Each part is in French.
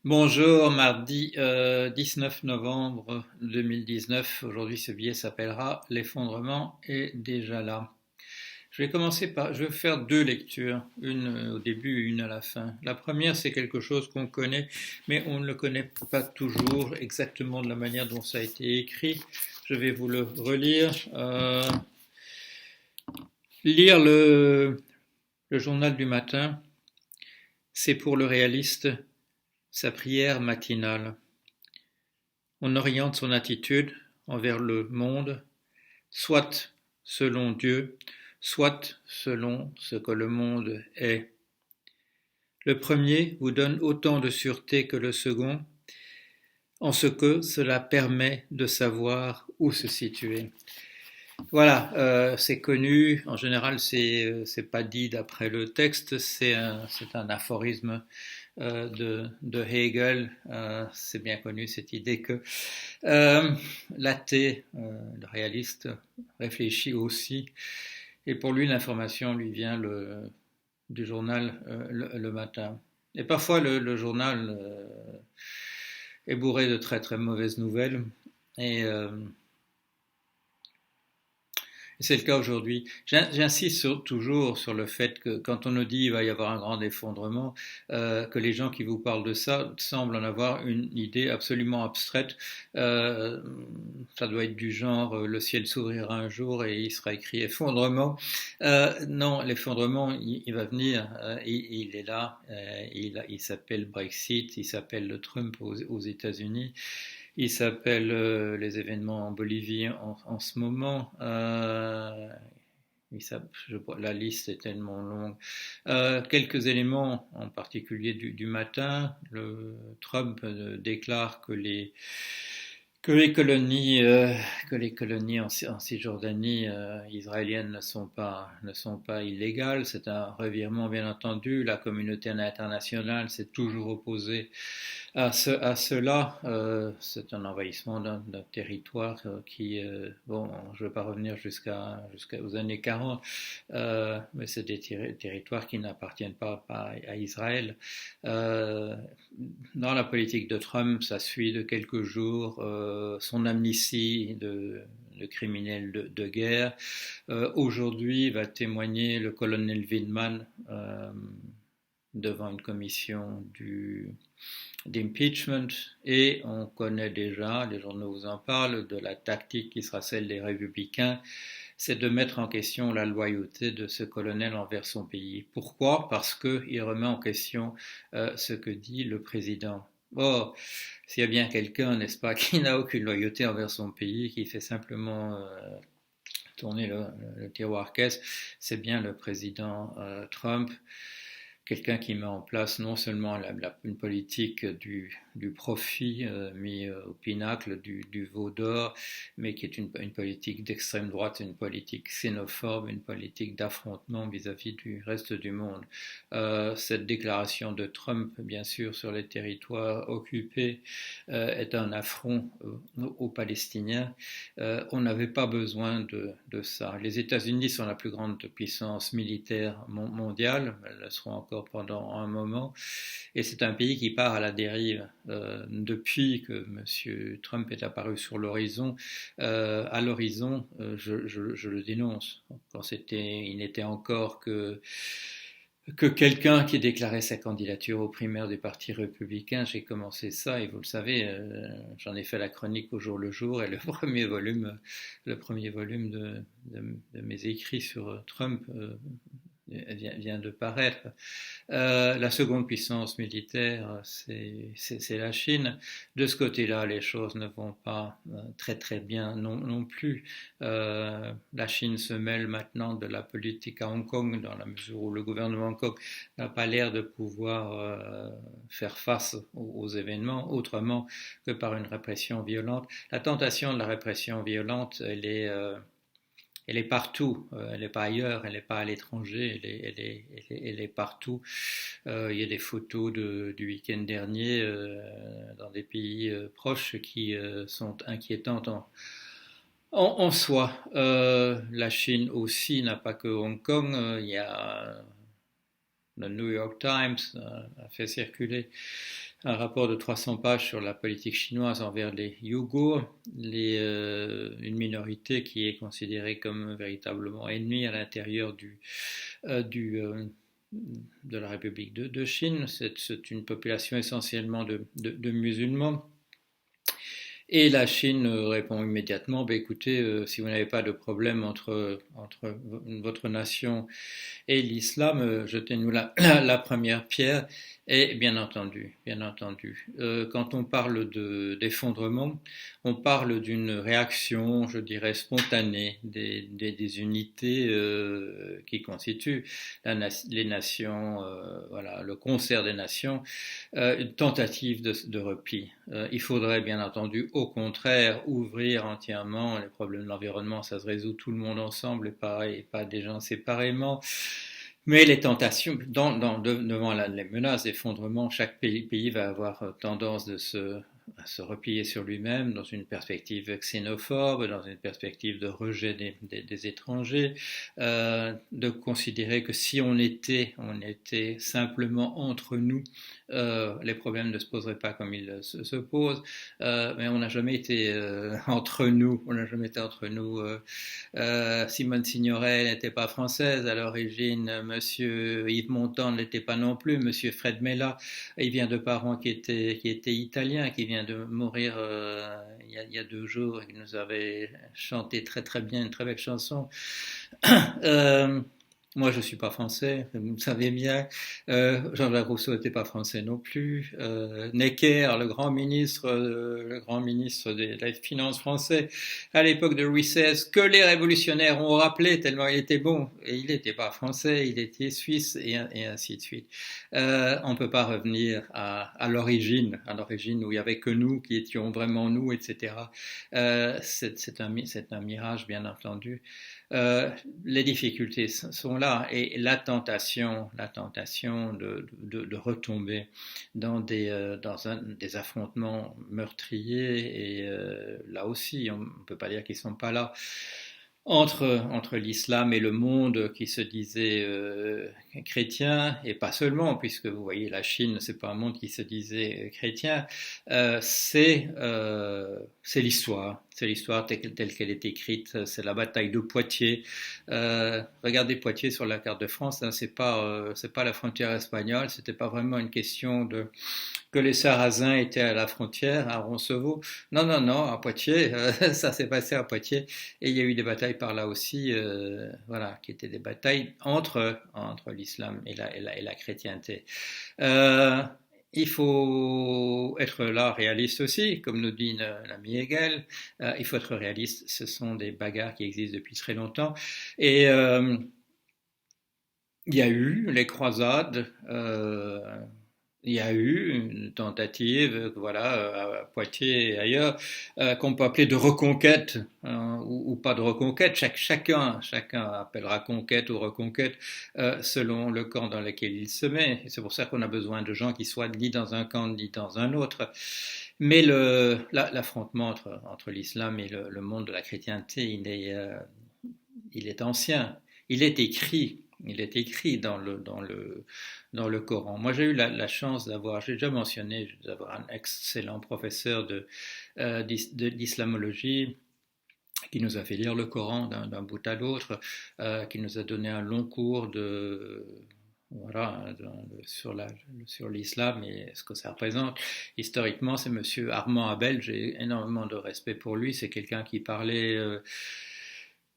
Bonjour, mardi 19 novembre 2019. Aujourd'hui, ce billet s'appellera L'effondrement est déjà là. Je vais faire deux lectures, une au début et une à la fin. La première, c'est quelque chose qu'on connaît, mais on ne le connaît pas toujours exactement de la manière dont ça a été écrit. Je vais vous le relire. Lire le journal du matin, c'est pour le réaliste sa prière matinale. On oriente son attitude envers le monde, soit selon Dieu, soit selon ce que le monde est. Le premier vous donne autant de sûreté que le second, en ce que cela permet de savoir où se situer. Voilà, c'est connu. En général, c'est pas dit d'après le texte. C'est un aphorisme de Hegel. C'est bien connu cette idée que l'athée, le réaliste, réfléchit aussi. Et pour lui, l'information lui vient du journal le matin. Et parfois, le journal est bourré de très très mauvaises nouvelles. Et c'est le cas aujourd'hui. J'insiste toujours sur le fait que quand on nous dit qu'il va y avoir un grand effondrement, que les gens qui vous parlent de ça semblent en avoir une idée absolument abstraite. Ça doit être du genre le ciel s'ouvrira un jour et il sera écrit effondrement. Non, l'effondrement, il va venir. Il est là. Il s'appelle Brexit. Il s'appelle Trump aux États-Unis. Il s'appelle les événements en Bolivie en ce moment. La liste est tellement longue. Quelques éléments, en particulier du matin. Trump déclare que les colonies en Cisjordanie israéliennes ne sont pas illégales. C'est un revirement, bien entendu. La communauté internationale s'est toujours opposée à cela. C'est un envahissement d'un territoire bon, je ne vais pas revenir jusqu'aux années 40, mais c'est des territoires qui n'appartiennent pas à Israël. Dans la politique de Trump, ça suit de quelques jours son amnistie de criminels de guerre. Aujourd'hui va témoigner le colonel Vindman devant une commission d'impeachment, et on connaît déjà, les journaux vous en parlent, de la tactique qui sera celle des républicains, c'est de mettre en question la loyauté de ce colonel envers son pays. Pourquoi? Parce qu'il remet en question ce que dit le président. Or, s'il y a bien quelqu'un, n'est-ce pas, qui n'a aucune loyauté envers son pays, qui fait simplement tourner le tiroir caisse, c'est bien le président Trump. Quelqu'un qui met en place non seulement une politique du profit mis au pinacle du veau d'or, mais qui est une politique d'extrême droite, une politique xénophobe, une politique d'affrontement vis-à-vis du reste du monde. Cette déclaration de Trump, bien sûr, sur les territoires occupés, est un affront aux Palestiniens. On n'avait pas besoin de ça. Les États-Unis sont la plus grande puissance militaire mondiale, elles le seront encore pendant un moment, et c'est un pays qui part à la dérive depuis que M. Trump est apparu sur l'horizon. À l'horizon, je le dénonce. Il n'était encore que quelqu'un qui déclarait sa candidature aux primaires du Parti républicain. J'ai commencé ça, et vous le savez, j'en ai fait la chronique au jour le jour, et le premier volume de mes écrits sur Trump vient de paraître. La seconde puissance militaire, c'est la Chine. De ce côté-là, les choses ne vont pas très très bien non plus. La Chine se mêle maintenant de la politique à Hong Kong, dans la mesure où le gouvernement de Hong Kong n'a pas l'air de pouvoir faire face aux événements autrement que par une répression violente. La tentation de la répression violente, elle est partout, elle n'est pas ailleurs, elle n'est pas à l'étranger, elle est partout. Il y a des photos du week-end dernier dans des pays proches qui sont inquiétantes en soi. La Chine aussi n'a pas que Hong Kong, il y a le New York Times a fait circuler un rapport de 300 pages sur la politique chinoise envers les Ouïghours, une minorité qui est considérée comme véritablement ennemie à l'intérieur de la République de Chine. C'est une population essentiellement de musulmans. Et la Chine répond immédiatement, bah, écoutez, si vous n'avez pas de problème entre votre nation et l'islam, jetez-nous la première pierre. Et bien entendu, quand on parle d'effondrement, on parle d'une réaction, je dirais, spontanée des unités qui constituent les nations, voilà, le concert des nations, une tentative de repli. Il faudrait bien entendu, au contraire, ouvrir entièrement les problèmes de l'environnement. Ça se résout tout le monde ensemble et pas des gens séparément. Mais les tentations, devant les menaces d'effondrement, chaque pays va avoir tendance à se replier sur lui-même dans une perspective xénophobe, dans une perspective de rejet des étrangers, de considérer que si on était simplement entre nous, les problèmes ne se poseraient pas comme ils se posent, mais on n'a jamais été entre nous. On n'a jamais été entre nous. Simone Signoret n'était pas française à l'origine. Monsieur Yves Montand ne l'était pas non plus. Monsieur Fred Mella, il vient de parents qui étaient italiens, qui vient de mourir il y a 2 jours et qui nous avait chanté très très bien une très belle chanson. Moi, je suis pas français, vous le savez bien. Jean-Jacques Rousseau n'était pas français non plus. Necker, le grand ministre des Finances français, à l'époque de Louis XVI, que les révolutionnaires ont rappelé tellement il était bon. Et il n'était pas français, il était suisse, et ainsi de suite. On peut pas revenir à l'origine où il y avait que nous qui étions vraiment nous, etc. C'est un mirage, bien entendu. Les difficultés sont là et la tentation de retomber dans des affrontements meurtriers et là aussi on ne peut pas dire qu'ils sont pas là entre l'islam et le monde qui se disait chrétien, et pas seulement, puisque vous voyez la Chine, c'est pas un monde qui se disait chrétien, c'est l'histoire. C'est l'histoire telle qu'elle est écrite, c'est la bataille de Poitiers. Regardez Poitiers sur la carte de France, hein, c'est pas la frontière espagnole, c'était pas vraiment une question que les Sarrasins étaient à la frontière, à Roncevaux. Non, à Poitiers, ça s'est passé à Poitiers, et il y a eu des batailles par là aussi, voilà, qui étaient des batailles entre l'islam et la chrétienté. Il faut être là réaliste aussi, comme nous dit l'ami Hegel. Il faut être réaliste, ce sont des bagarres qui existent depuis très longtemps. Et il y a eu les croisades, il y a eu une tentative, voilà, à Poitiers et ailleurs, qu'on peut appeler de reconquête, ou pas de reconquête. Chacun appellera conquête ou reconquête selon le camp dans lequel il se met. Et c'est pour ça qu'on a besoin de gens qui soient ni dans un camp ni dans un autre. Mais l'affrontement entre l'islam et le monde de la chrétienté, il est ancien. Il est écrit dans le Coran. Moi, j'ai eu la chance j'ai déjà mentionné, d'avoir un excellent professeur d'islamologie qui nous a fait lire le Coran d'un bout à l'autre, qui nous a donné un long cours sur l'islam et ce que ça représente. Historiquement, c'est monsieur Armand Abel, j'ai énormément de respect pour lui, c'est quelqu'un qui parlait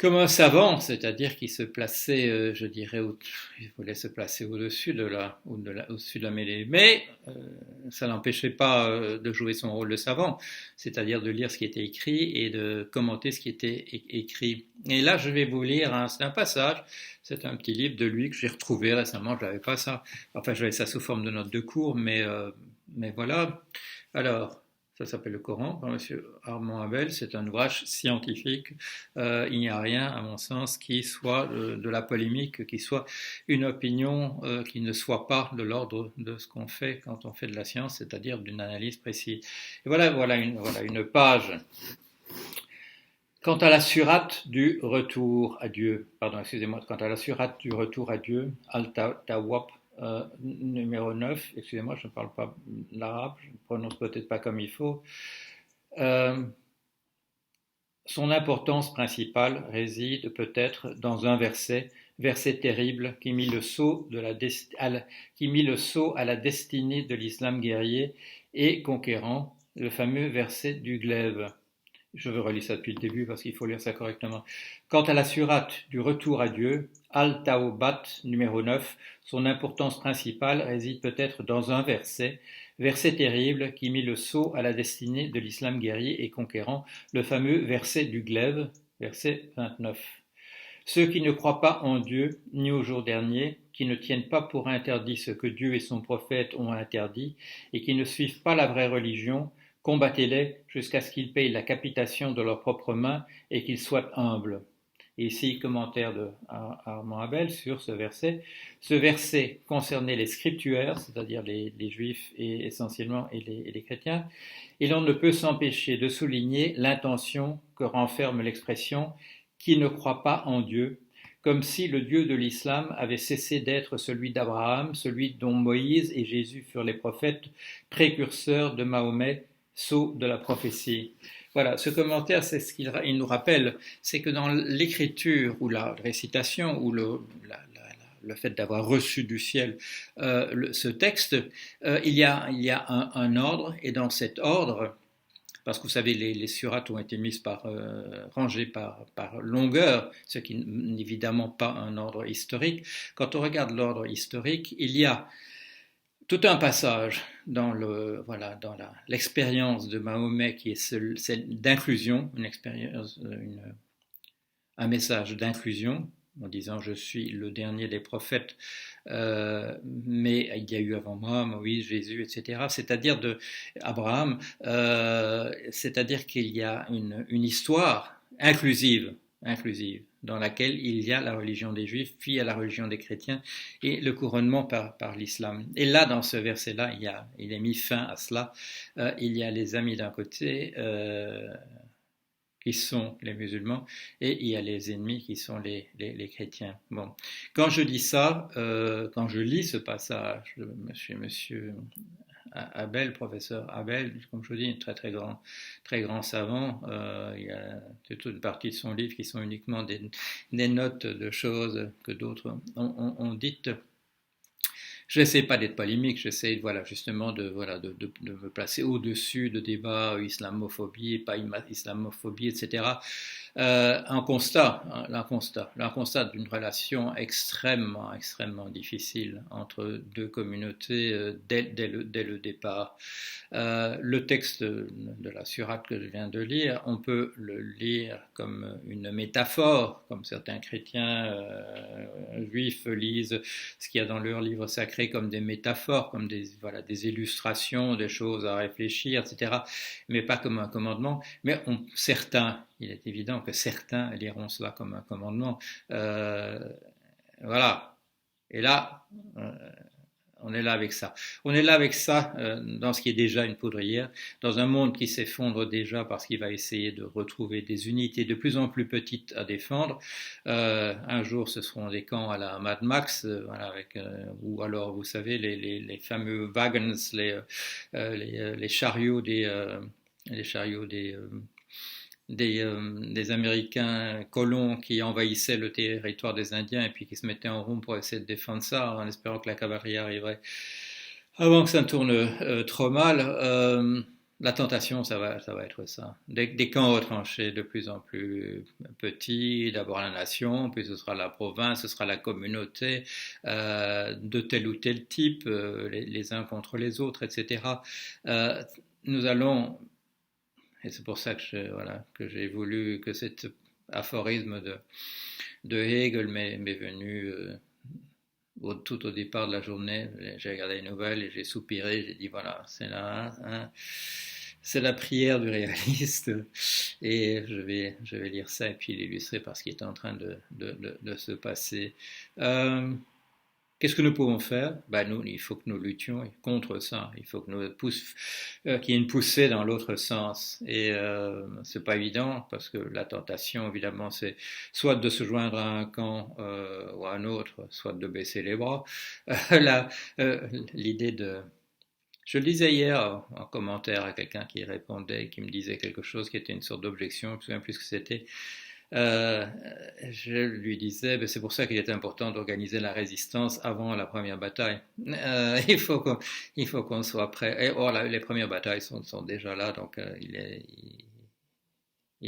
comme un savant, c'est-à-dire qui se plaçait, je dirais, il voulait se placer au-dessus au-dessus de la mêlée. Mais ça n'empêchait pas de jouer son rôle de savant, c'est-à-dire de lire ce qui était écrit et de commenter ce qui était écrit. Et là, je vais vous lire, c'est un passage, c'est un petit livre de lui que j'ai retrouvé récemment, je n'avais pas ça, enfin j'avais ça sous forme de notes de cours, mais voilà. Alors, ça s'appelle le Coran par M. Armand Abel, c'est un ouvrage scientifique. Il n'y a rien, à mon sens, qui soit de la polémique, qui soit une opinion qui ne soit pas de l'ordre de ce qu'on fait quand on fait de la science, c'est-à-dire d'une analyse précise. Et voilà une page. Quant à la surate du retour à Dieu, Al-Tawwab numéro 9, excusez-moi, je ne parle pas l'arabe, je ne prononce peut-être pas comme il faut. Euh, Son importance principale réside peut-être dans un verset terrible qui mit le sceau à la destinée de l'islam guerrier et conquérant, le fameux verset du glaive. Je veux relire ça depuis le début parce qu'il faut lire ça correctement. Quant à la surate du retour à Dieu, Al-Tawbat numéro 9, son importance principale réside peut-être dans un verset terrible qui mit le sceau à la destinée de l'islam guerrier et conquérant, le fameux verset du glaive, verset 29. Ceux qui ne croient pas en Dieu ni au jour dernier, qui ne tiennent pas pour interdit ce que Dieu et son prophète ont interdit, et qui ne suivent pas la vraie religion, combattez-les jusqu'à ce qu'ils payent la capitation de leurs propres mains et qu'ils soient humbles. Et ici, commentaire de Armand Abel sur ce verset. Ce verset concernait les scriptuaires, c'est-à-dire les juifs et essentiellement et les chrétiens, et l'on ne peut s'empêcher de souligner l'intention que renferme l'expression qui ne croit pas en Dieu, comme si le Dieu de l'islam avait cessé d'être celui d'Abraham, celui dont Moïse et Jésus furent les prophètes, précurseurs de Mahomet, sceau de la prophétie. Voilà, ce commentaire, c'est ce qu'il nous rappelle, c'est que dans l'écriture ou la récitation ou le fait d'avoir reçu du ciel ce texte, il y a un ordre, et dans cet ordre, parce que vous savez, les surates ont été mises rangées par longueur, ce qui n'est évidemment pas un ordre historique. Quand on regarde l'ordre historique, il y a tout un passage dans l'expérience de Mahomet qui est celle d'inclusion, un message d'inclusion, en disant je suis le dernier des prophètes, mais il y a eu avant moi Moïse, Jésus, etc. C'est-à-dire Abraham, c'est-à-dire qu'il y a une histoire inclusive, dans laquelle il y a la religion des Juifs, puis il y a la religion des chrétiens et le couronnement par l'islam. Et là, dans ce verset-là, il est mis fin à cela. Il y a les amis d'un côté, qui sont les musulmans, et il y a les ennemis qui sont les chrétiens. Bon, quand je dis ça, quand je lis ce passage de monsieur Abel, professeur Abel, comme je vous dis, très grand savant. Il y a toute une partie de son livre qui sont uniquement des notes de choses que d'autres ont dites. Je n'essaie pas d'être polémique, j'essaie justement de me placer au-dessus de débats islamophobie, pas islamophobie, etc. Un constat d'une relation extrêmement difficile entre deux communautés dès le départ. Le texte de la surate que je viens de lire, on peut le lire comme une métaphore, comme certains chrétiens juifs lisent ce qu'il y a dans leur livre sacré comme des métaphores, comme des illustrations, des choses à réfléchir, etc. Mais pas comme un commandement. Mais il est évident que certains liront cela comme un commandement. Voilà. Et là, on est là avec ça. On est là avec ça dans ce qui est déjà une poudrière, dans un monde qui s'effondre déjà parce qu'il va essayer de retrouver des unités de plus en plus petites à défendre. Un jour, ce seront des camps à la Mad Max, ou alors, vous savez, les fameux wagons, les chariots des Américains colons qui envahissaient le territoire des Indiens et puis qui se mettaient en rond pour essayer de défendre ça en espérant que la cavalerie arriverait avant que ça ne tourne trop mal. La tentation, ça va être ça. Des camps retranchés de plus en plus petits, d'abord la nation, puis ce sera la province, ce sera la communauté, de tel ou tel type, les uns contre les autres, etc. Nous allons... Et c'est pour ça que j'ai voulu que cet aphorisme de Hegel m'est venu tout au départ de la journée. J'ai regardé les nouvelles et j'ai soupiré, j'ai dit voilà, c'est là, hein, c'est la prière du réaliste. Et je vais lire ça et puis l'illustrer par ce qui est en train de se passer. Qu'est-ce que nous pouvons faire? Ben nous, il faut que nous luttions contre ça. Il faut que nous qu'il y ait une poussée dans l'autre sens. Et c'est pas évident parce que la tentation, évidemment, c'est soit de se joindre à un camp ou à un autre, soit de baisser les bras. Là, l'idée de je le disais hier en commentaire à quelqu'un qui répondait, qui me disait quelque chose qui était une sorte d'objection, je me souviens plus ce que c'était. Euh, je lui disais, ben c'est pour ça qu'il est important d'organiser la résistance avant la première bataille. Il faut qu'on soit prêt. Et or, les premières batailles sont déjà là, donc il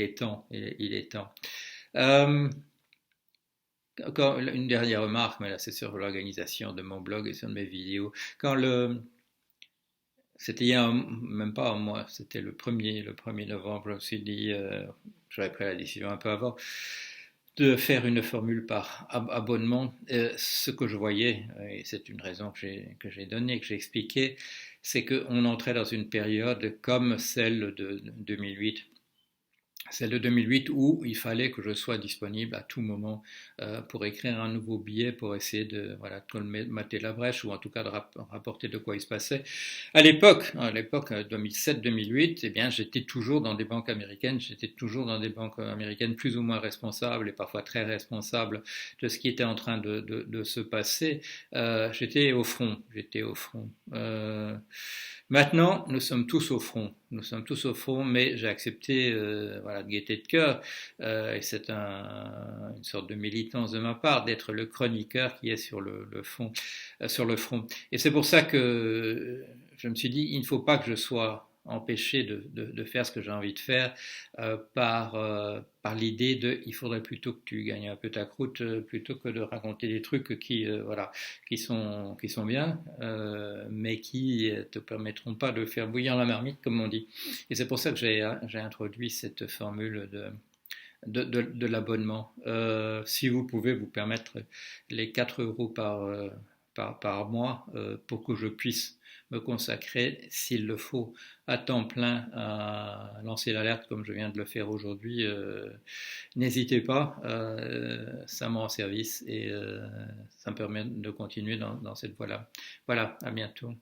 est temps. Il est temps. Euh, Encore une dernière remarque, mais là c'est sur l'organisation de mon blog et sur mes vidéos. Quand c'était il y a même pas un mois, c'était le 1er novembre, je me suis dit, j'avais pris la décision un peu avant, de faire une formule par abonnement. Ce que je voyais, et c'est une raison que j'ai donnée, que j'ai expliquée, c'est qu'on entrait dans une période comme celle de 2008 où il fallait que je sois disponible à tout moment pour écrire un nouveau billet, pour essayer de colmater la brèche ou en tout cas de rapporter de quoi il se passait. À l'époque 2007-2008, eh bien, j'étais toujours dans des banques américaines, j'étais toujours dans des banques américaines plus ou moins responsables et parfois très responsables de ce qui était en train de se passer. J'étais au front, Maintenant, nous sommes tous au front. Nous sommes tous au front, mais j'ai accepté, voilà, de gaieté de cœur, et c'est une sorte de militance de ma part d'être le chroniqueur qui est sur sur le front. Et c'est pour ça que je me suis dit, il ne faut pas que je sois empêché de faire ce que j'ai envie de faire par l'idée de il faudrait plutôt que tu gagnes un peu ta croûte plutôt que de raconter des trucs voilà, qui sont bien, mais qui ne te permettront pas de faire bouillir la marmite, comme on dit. Et c'est pour ça que j'ai introduit cette formule de l'abonnement. Si vous pouvez vous permettre les 4 euros par mois pour que je puisse me consacrer, s'il le faut, à temps plein à lancer l'alerte comme je viens de le faire aujourd'hui, n'hésitez pas, ça me rend service et ça me permet de continuer dans cette voie-là. Voilà, à bientôt.